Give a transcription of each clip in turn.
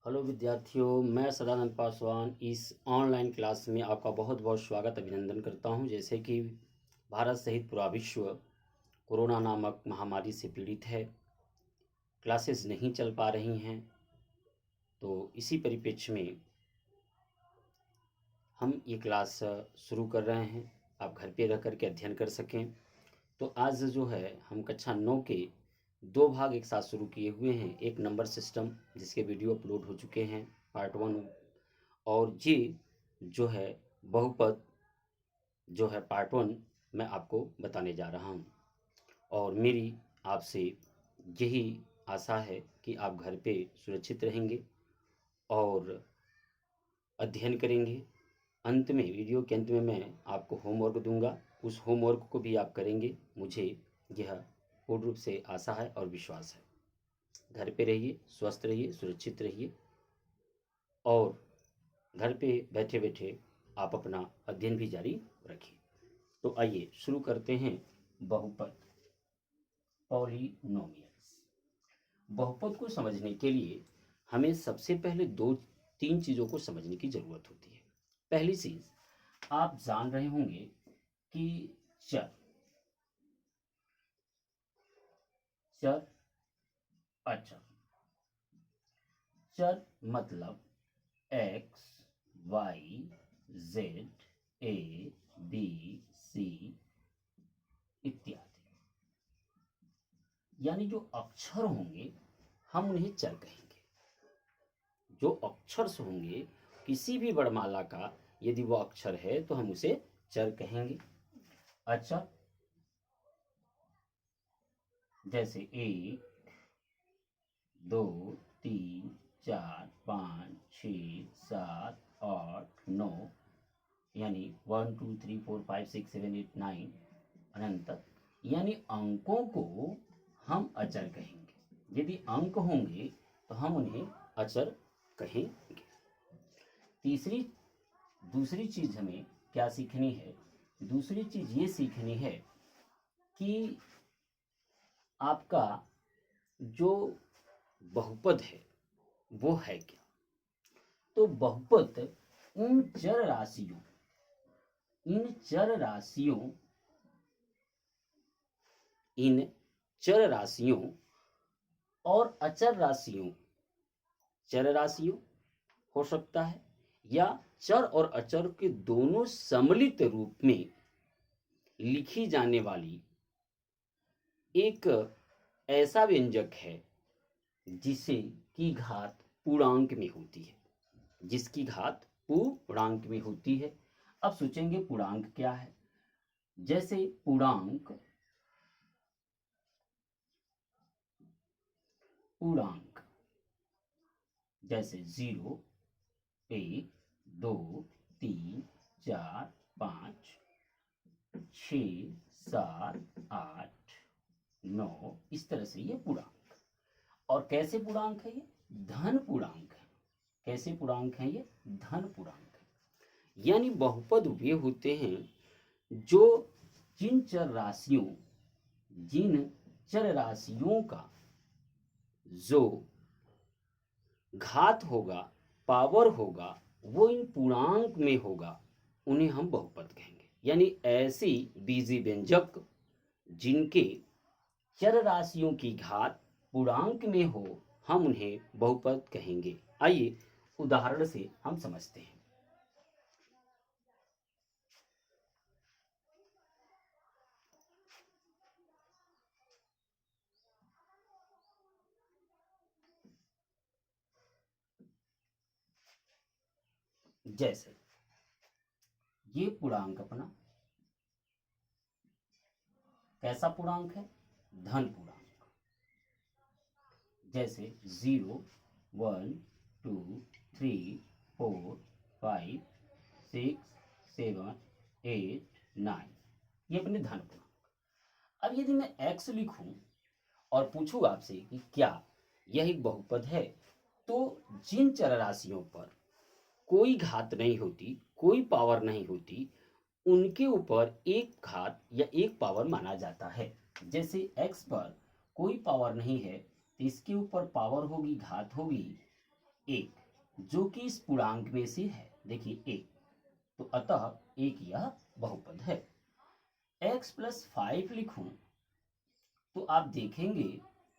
Hello विद्यार्थियों, मैं सदानंद पासवान इस ऑनलाइन क्लास में आपका बहुत बहुत स्वागत अभिनंदन करता हूं। जैसे कि भारत सहित पूरा विश्व कोरोना नामक महामारी से पीड़ित है, क्लासेस नहीं चल पा रही हैं, तो इसी परिप्रेक्ष्य में हम ये क्लास शुरू कर रहे हैं। आप घर पे रह कर के अध्ययन कर सकें। तो आज जो है हम कक्षा 9 के 2 भाग एक साथ शुरू किए हुए हैं। एक नंबर सिस्टम जिसके वीडियो अपलोड हो चुके हैं, पार्ट 1, और ये जो है बहुपद जो है पार्ट 1 मैं आपको बताने जा रहा हूँ। और मेरी आपसे यही आशा है कि आप घर पे सुरक्षित रहेंगे और अध्ययन करेंगे। अंत में, वीडियो के अंत में मैं आपको होमवर्क दूंगा, उस होमवर्क को भी आप करेंगे, मुझे यह पूर्ण रूप से आशा है और विश्वास है। घर पे रहिए, स्वस्थ रहिए, सुरक्षित रहिए और घर पे बैठे बैठे आप अपना अध्ययन भी जारी रखिए। तो आइए शुरू करते हैं। बहुपद, पॉलिनोमियल्स। बहुपद को समझने के लिए हमें सबसे पहले 2-3 चीज़ों को समझने की ज़रूरत होती है। पहली चीज़, आप जान रहे होंगे कि चर चर अचर। चर मतलब एक्स, वाई, जेड, ए, बी, सी इत्यादि। यानी जो अक्षर होंगे हम उन्हें चर कहेंगे। जो अक्षर होंगे किसी भी वर्णमाला का, यदि वो अक्षर है तो हम उसे चर कहेंगे। अचर जैसे 1, 2, 3, 4, 5, 6, 7, 8, 9, यानी 1, 2, 3, 4, 5, 6, 7, 8, 9 अनंत तक। यानी अंकों को हम अचर कहेंगे। यदि अंक होंगे तो हम उन्हें अचर कहेंगे। दूसरी चीज हमें क्या सीखनी है? दूसरी चीज ये सीखनी है कि आपका जो बहुपद है वो है क्या। तो बहुपद इन चर राशियों इन चर राशियों और अचर राशियों, चर राशियों हो सकता है या चर और अचर के दोनों सम्मिलित रूप में लिखी जाने वाली एक ऐसा व्यंजक है जिसे की घात पूर्णांक में होती है, जिसकी घात पूर्णांक में होती है। अब सोचेंगे पूर्णांक क्या है। जैसे पूर्णांक जैसे 0, 1, 2, 3, 4, 5, 6, 7, 8, 9, इस तरह से ये पूर्णांक। और कैसे पूर्णांक है? ये धन पूर्णांक है। कैसे पूर्णांक है? ये धन पूर्णांक है। यानी बहुपद वे होते हैं जो जिन चर राशियों का जो घात होगा, पावर होगा, वो इन पूर्णांक में होगा, उन्हें हम बहुपद कहेंगे। यानी ऐसी बीजी व्यंजक जिनके चर राशियों की घात पूर्णांक में हो, हम उन्हें बहुपद कहेंगे। आइए उदाहरण से हम समझते हैं। जैसे ये पूर्णांक अपना कैसा पूर्णांक है? धन पूर्णांक। जैसे 0, 1, 2, 3, 4, 5, 6, 7, 8, 9, ये अपने धन पूर्णांक। अब यदि मैं x लिखूं और पूछूं आपसे कि क्या यह एक बहुपद है, तो जिन चर राशियों पर कोई घात नहीं होती, कोई पावर नहीं होती, उनके ऊपर एक घात या एक पावर माना जाता है। जैसे x पर कोई पावर नहीं है तो इसके ऊपर पावर होगी, घात होगी 1, जो कि इस पूर्णांक में से है। देखिए 1, तो अतः 1 यह बहुपद है। x प्लस 5 लिखूं तो आप देखेंगे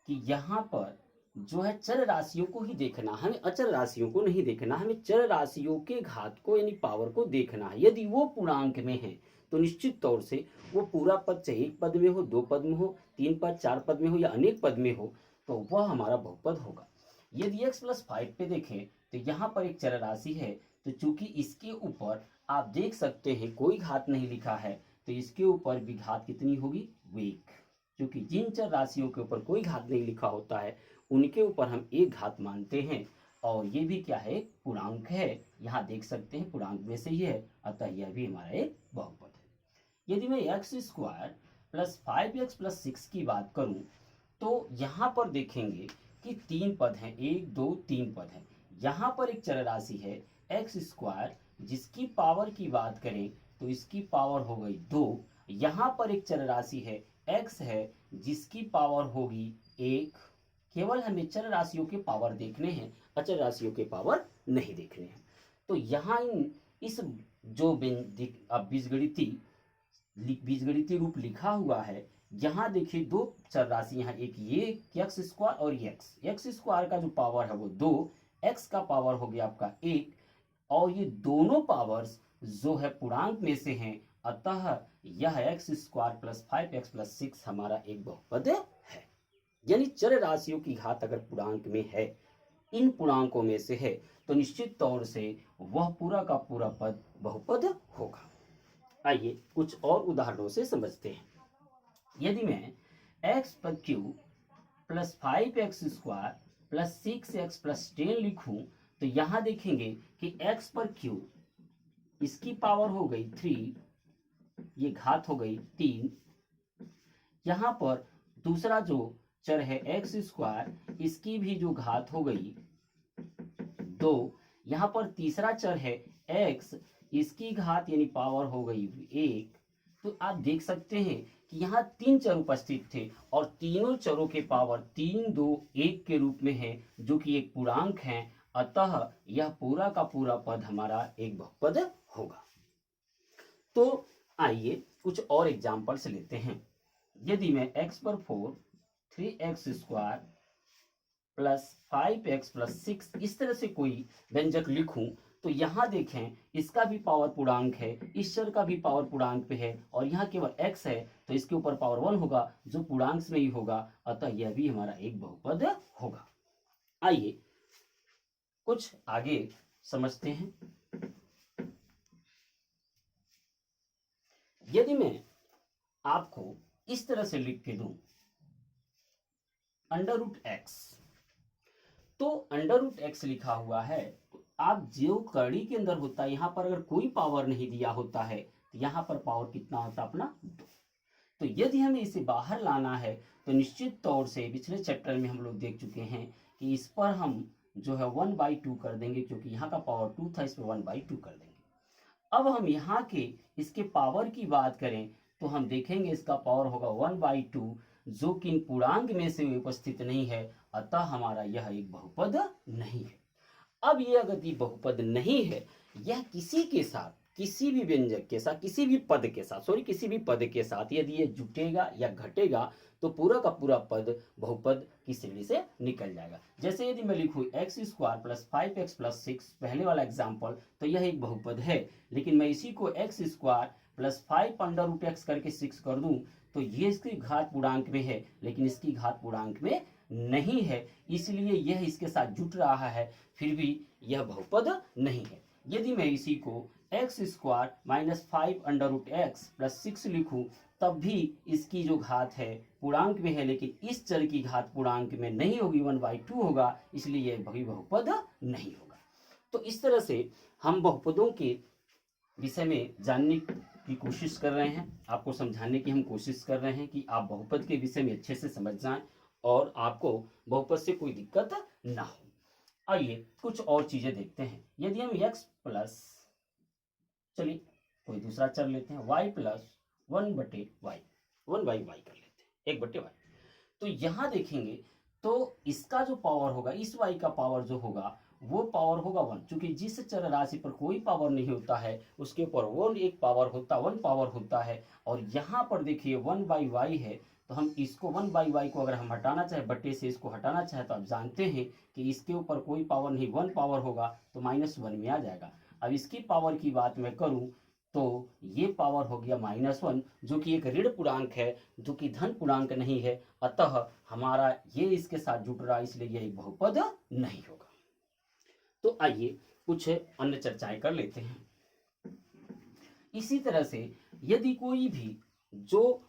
कि यहाँ पर जो है चर राशियों को ही देखना, हमें अचर राशियों को नहीं देखना, हमें चर राशियों के घात को यानी पावर को देखना है। यदि वो पूर्णांक में है तो निश्चित तौर से वो पूरा पद चाहे एक पद में हो, दो पद में हो, तीन पद, चार पद में हो या अनेक पद में हो, तो वह हमारा बहुपद होगा। यदि x प्लस 5 पे देखें तो यहाँ पर एक चर राशि है, तो चूंकि इसके ऊपर आप देख सकते हैं कोई घात नहीं लिखा है, तो इसके ऊपर भी घात कितनी होगी, वेग। क्योंकि जिन चर राशियों के ऊपर कोई घात नहीं लिखा होता है उनके ऊपर हम एक घात मानते हैं, और ये भी क्या है, पूर्णांक है। यहाँ देख सकते हैं पूर्णांक में से ही है, अतः यह भी हमारा एक बहुपद है। यदि मैं x square plus 5x plus 6 की बात करूं तो यहाँ पर देखेंगे कि तीन पद हैं, 1 2 3 पद हैं। यहाँ पर एक चर राशि है एक्स स्क्वायर, जिसकी पावर की बात करें तो इसकी पावर हो गई 2। यहाँ पर एक चर राशि है x है, जिसकी पावर होगी 1। केवल हमें चर राशियों के पावर देखने हैं, अचर राशियों के पावर नहीं देखने हैं। तो यहाँ इस जो बीजगणितीय रूप लिखा हुआ है, यहाँ देखिए दो चर राशि, यहाँ एक ये एक्स स्क्वायर और ये एक्स स्क्वायर का जो पावर है वो 2, एक्स का पावर हो गया आपका 1, और ये दोनों पावर्स जो है पूर्णांक में से हैं, अतः यह x square plus 5x plus 6 हमारा एक बहुपद है। यानी चर राशियों की घात अगर पूर्णांक में है, इन पूर्णांकों में से है, तो निश्चित तौर से वह पूरा का पूरा पद बहुपद होगा। आइए कुछ और उदाहरणों से समझते हैं। यदि मैं x पर cube plus 5x square plus 6x plus 10 लिखूं तो यहां देखेंगे कि x पर क्यूब, इसकी पावर हो गई 3, ये घात हो गई 3। यहां पर दूसरा जो चर है एक्स स्क्वायर, इसकी भी जो घात हो गई 2। यहां पर तीसरा चर है x, इसकी घात यानी पावर हो गई 1। तो आप देख सकते हैं कि यहाँ तीन चर उपस्थित थे और तीनों चरों के पावर 3 2 1 के रूप में है, जो कि एक पूर्णांक है, अतः यह पूरा का पूरा पद हमारा एक बहुपद होगा। तो आइए कुछ और एग्जांपल्स लेते हैं। यदि मैं x पर 4 3x square plus 5x plus 6 इस तरह से कोई व्यंजक लिखूं तो यहाँ देखें इसका भी पावर पूर्णांक है, इस चर का भी पावर पूर्णांक पे है, और यहाँ केवल x है तो इसके ऊपर पावर 1 होगा जो पूर्णांक में ही होगा, अतः यह भी हमारा एक बहुपद होगा। आइए कुछ आगे समझते हैं। यदि मैं आपको इस तरह से लिख के दूं अंडर रूट एक्स, तो अंडर रूट एक्स लिखा हुआ है, तो आप जो कड़ी के अंदर होता है, यहां पर अगर कोई पावर नहीं दिया होता है तो यहां पर पावर कितना होता है अपना 2। तो यदि हमें इसे बाहर लाना है तो निश्चित तौर से पिछले चैप्टर में हम लोग देख चुके हैं कि इस पर हम जो है 1/2 कर देंगे, क्योंकि यहाँ का पावर 2 था, इस पर 1/2 कर देंगे। अब हम यहाँ के इसके पावर की बात करें तो हम देखेंगे इसका पावर होगा 1/2, जो कि इन पूर्णांक में से उपस्थित नहीं है, अतः हमारा यह एक बहुपद नहीं है। अब यह अगर ये बहुपद नहीं है, यह किसी के साथ, किसी भी व्यंजक के साथ, किसी भी पद के साथ, किसी भी पद के साथ यदि ये जुटेगा या घटेगा तो पूरा का पूरा पद बहुपद की श्रेणी से निकल जाएगा। जैसे यदि मैं लिखूं x square plus 5x plus 6, पहले वाला एग्जाम्पल, तो यह एक बहुपद है, लेकिन मैं इसी को x square plus 5 under root x करके 6 कर दूं तो ये इसकी घात पूर्णांक में है, लेकिन इसकी घात पूर्णांक में नहीं है, इसलिए यह इसके साथ जुट रहा है, फिर भी यह बहुपद नहीं है। यदि मैं इसी को x square minus 5 under root x plus 6 लिखूं तब भी इसकी जो घात है पूर्णांक में है, लेकिन इस चर की घात पूर्णांक में नहीं होगी, 1/2 होगा, इसलिए यह भी बहुपद नहीं होगा। तो इस तरह से हम बहुपदों के विषय में जानने की कोशिश कर रहे हैं, आपको समझाने की हम कोशिश कर रहे हैं कि आप बहुपद के विषय में अच्छे से समझ जाएं और आपको बहुपद से कोई दिक्कत ना हो। आइए कुछ और चीजें देखते हैं। यदि हम x प्लस, चलिए कोई दूसरा चर लेते हैं, y प्लस 1/y, 1/y कर लेते हैं, 1/y। तो यहां देखेंगे तो इसका जो पावर होगा, इस y का पावर जो होगा वो पावर होगा 1, क्योंकि जिस चर राशि पर कोई पावर नहीं होता है उसके ऊपर वो एक पावर होता 1 पावर होता है। और यहाँ पर देखिए 1/y है, तो हम इसको 1/y को अगर हम हटाना चाहे, बट्टे से इसको हटाना चाहे, तो आप जानते हैं कि इसके ऊपर कोई पावर नहीं, 1 पावर होगा तो -1 में आ जाएगा। अब इसकी पावर की बात मैं करूं तो ये पावर हो गया -1, जो कि एक ऋण पूर्णांक है, जो कि धन पूर्णांक नहीं है, अतः हमारा ये इसके साथ जुड़ रहा है, इसलिए यह एक बहुपद नहीं होगा। तो आइए कुछ अन्य चर्चाएं कर लेते हैं। इसी तरह से यदि कोई भी जो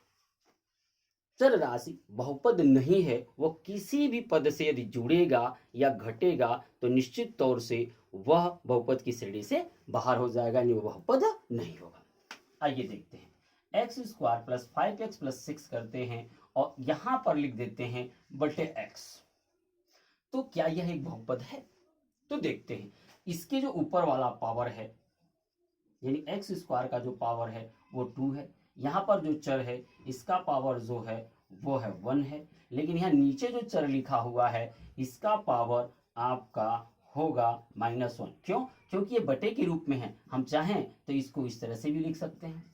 चर राशि बहुपद नहीं है वो किसी भी पद से यदि जुड़ेगा या घटेगा तो निश्चित तौर से वह बहुपद की श्रेणी से बाहर हो जाएगा, यानी वो बहुपद नहीं होगा। आइए देखते हैं, x² + 5x + 6 करते हैं और यहां पर लिख देते हैं बटे x। तो क्या यह एक बहुपद है? तो देखते हैं, इसके जो ऊपर वाला पावर है यानी x² का जो पावर है वो 2 है, यहाँ पर जो चर है इसका पावर जो है वो है 1 है, लेकिन यहाँ नीचे जो चर लिखा हुआ है इसका पावर आपका होगा -1। क्यों? क्योंकि ये बटे के रूप में है, हम चाहें तो इसको इस तरह से भी लिख सकते हैं,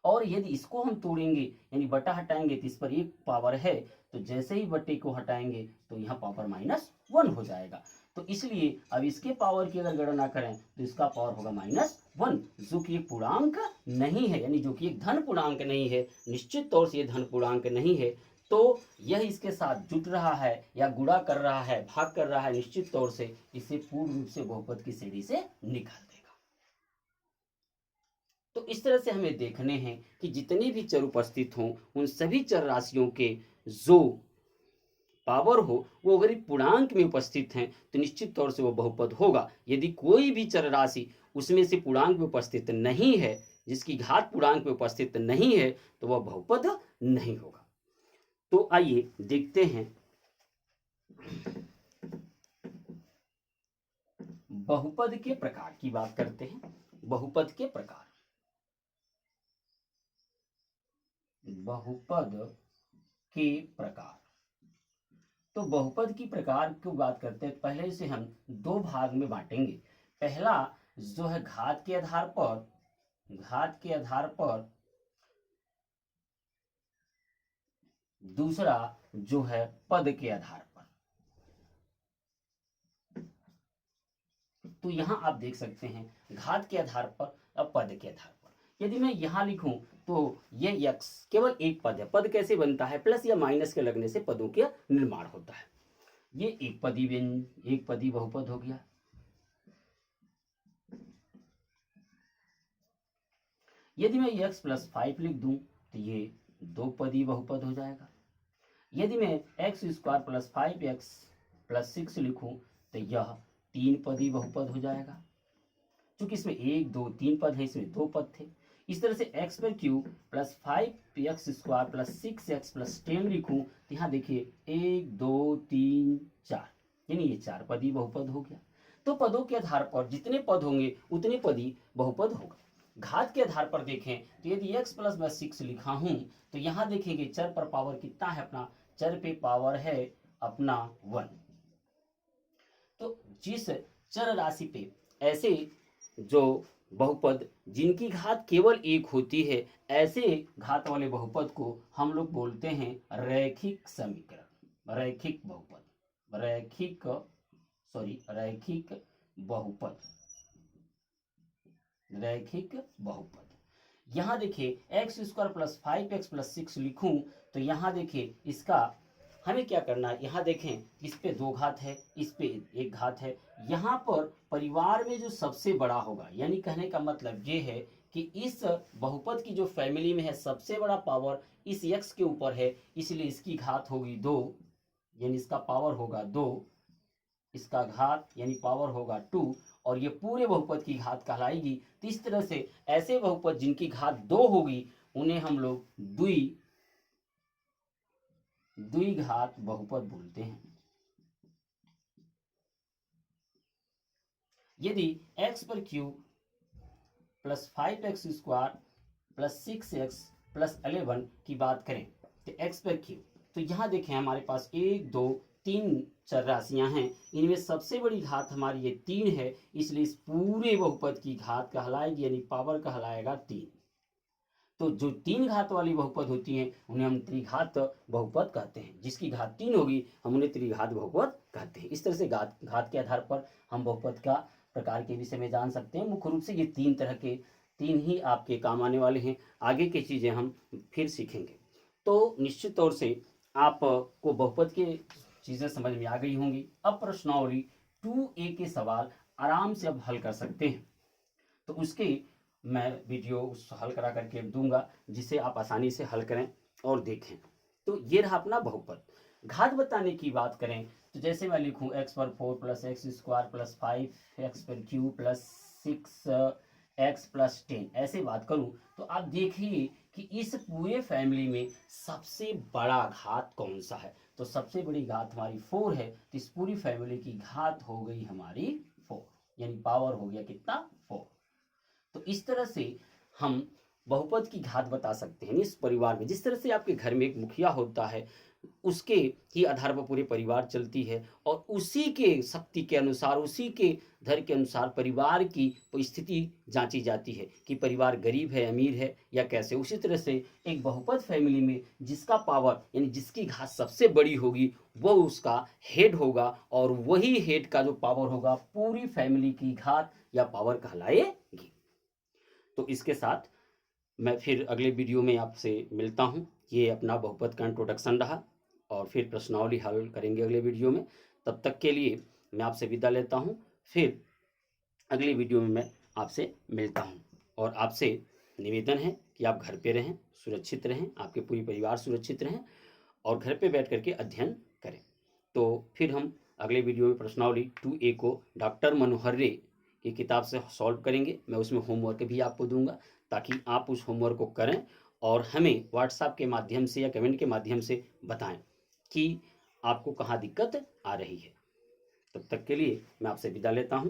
और यदि इसको हम तोड़ेंगे यानी बटा हटाएंगे तो इस पर एक पावर है, तो जैसे ही बटे को हटाएंगे तो यहाँ पावर -1 हो जाएगा। तो इसलिए अब इसके पावर की अगर गणना करें तो इसका पावर होगा -1, जो कि एक पूर्णांक नहीं है, यानी जो कि एक धन पूर्णांक नहीं है, निश्चित तौर से ये धन पूर्णांक नहीं है। तो यह इसके साथ जुट रहा है या गुणा कर रहा है, भाग कर रहा है, निश्चित तौर से इसे पूर्ण रूप से बहुपद की श्रेणी से निकाल देगा। तो इस तरह से हमें देखने हैं कि जितने भी चर उपस्थित हों उन सभी चर राशियों के जो पावर हो वो अगर पूर्णांक में उपस्थित हैं तो निश्चित तौर से वो बहुपद होगा। यदि कोई भी चर राशि उसमें से पूर्णांक में उपस्थित नहीं है, जिसकी घात पूर्णांक में उपस्थित नहीं है, तो वह बहुपद नहीं होगा। तो आइए देखते हैं बहुपद के प्रकार की बात करते हैं। बहुपद के प्रकार, बहुपद के प्रकार। तो बहुपद की प्रकार की बात करते हैं, पहले इसे हम दो भाग में बांटेंगे। पहला जो है घात के आधार पर, घात के आधार पर, दूसरा जो है पद के आधार पर। तो यहां आप देख सकते हैं घात के आधार पर और पद के आधार पर। यदि मैं यहां लिखूं तो ये x केवल एक पद है। पद कैसे बनता है? प्लस या माइनस के लगने से पदों का निर्माण होता है। ये एक पदी बहुपद हो गया। यदि मैं x + 5 लिख दूं तो ये दो पदी बहुपद हो जाएगा। यदि मैं x² + 5x + 6 लिखूं तो यह 3 पदी बहुपद हो जाएगा। क्योंकि इसमें 1 2 3 पद है, इसमें 2 पद थे। इस तरह से x³ + 5x² + 6x + 10 लिखूं तो यहाँ देखिए 1 2 3 4, यानी ये 4 पदी बहुपद हो गया। तो पदों के आधार पर जितने पद होंगे उतने पदी बहुपद होगा। घात के आधार पर देखें तो यदि x + मैं 6 लिखा हूं तो यहाँ देखेंगे चर पर पावर कितना है अपना, चर पे पावर है अपना 1। तो जिस चर राशि पे ऐसे जो बहुपद जिनकी घात केवल 1 होती है, ऐसे घात वाले बहुपद को हम लोग बोलते हैं रैखिक समीकरण, रैखिक बहुपद, रैखिक बहुपद, रैखिक बहुपद। यहां देखिए x² + 5x + 6 लिखूं तो यहां देखिए इसका हमें क्या करना है, यहाँ देखें इस पे 2 घात है, इस पे 1 घात है। यहाँ पर परिवार में जो सबसे बड़ा होगा, यानी कहने का मतलब ये है कि इस बहुपद की जो फैमिली में है सबसे बड़ा पावर इस x के ऊपर है, इसलिए इसकी घात होगी 2, यानी इसका पावर होगा 2, इसका घात यानी पावर होगा 2, और ये पूरे बहुपद की घात कहलाएगी। तो इस तरह से ऐसे बहुपद जिनकी घात 2 होगी उन्हें हम लोग द्विघात बहुपद बोलते हैं। यदि x³ + 5x² + 6x + 11 की बात करें तो x³ तो यहां देखें हमारे पास 1 2 3 चर राशियां हैं, इनमें सबसे बड़ी घात हमारी ये 3 है, इसलिए इस पूरे बहुपद की घात कहलाएगी, यानी पावर कहलाएगा 3। तो जो 3 घात वाली बहुपद होती हैं उन्हें हम त्रिघात बहुपद कहते हैं। जिसकी घात 3 होगी हम उन्हें त्रिघात बहुपद कहते हैं। इस तरह से घात के आधार पर हम बहुपद का प्रकार के विषय में जान सकते हैं। मुख्य रूप से ये 3 तरह के, 3 ही आपके काम आने वाले हैं। आगे की चीज़ें हम फिर सीखेंगे। तो निश्चित तौर से आपको बहुपद के चीज़ें समझ में आ गई होंगी। अब प्रश्नावली 2A के सवाल आराम से अब हल कर सकते हैं। तो उसके मैं वीडियो उस हल करा करके दूंगा, जिसे आप आसानी से हल करें और देखें। तो ये रहा अपना बहुपद। घात बताने की बात करें तो जैसे मैं लिखूं x पर 4 plus x square plus 5 x पर क्यू प्लस 6 एक्स प्लस 10, ऐसे बात करूं तो आप देखिए कि इस पूरे फैमिली में सबसे बड़ा घात कौन सा है। तो सबसे बड़ी घात हमारी 4 है, तो इस पूरी फैमिली की घात हो गई हमारी 4, यानी पावर हो गया कितना, 4। तो इस तरह से हम बहुपद की घात बता सकते हैं। इस परिवार में जिस तरह से आपके घर में एक मुखिया होता है, उसके ही आधार पर पूरे परिवार चलती है, और उसी के शक्ति के अनुसार, उसी के धर के अनुसार परिवार की स्थिति जांची जाती है कि परिवार गरीब है, अमीर है या कैसे। उसी तरह से एक बहुपद फैमिली में जिसका पावर यानी जिसकी घात सबसे बड़ी होगी वो उसका हेड होगा, और वही हेड का जो पावर होगा पूरी फैमिली की घात या पावर कहलाएगी। तो इसके साथ मैं फिर अगले वीडियो में आपसे मिलता हूं। ये अपना बहुपद का इंट्रोडक्शन रहा, और फिर प्रश्नावली हल करेंगे अगले वीडियो में। तब तक के लिए मैं आपसे विदा लेता हूं। फिर अगले वीडियो में मैं आपसे मिलता हूं, और आपसे निवेदन है कि आप घर पे रहें, सुरक्षित रहें, आपके पूरी परिवार सुरक्षित रहें, और घर पे बैठ करके अध्ययन करें। तो फिर हम अगले वीडियो में प्रश्नावली 2A को डॉक्टर मनोहर रे की किताब से सॉल्व करेंगे। मैं उसमें होमवर्क भी आपको दूंगा, ताकि आप उस होमवर्क को करें और हमें व्हाट्सएप के माध्यम से या कमेंट के माध्यम से बताएं कि आपको कहाँ दिक्कत आ रही है। तब तक के लिए मैं आपसे विदा लेता हूं।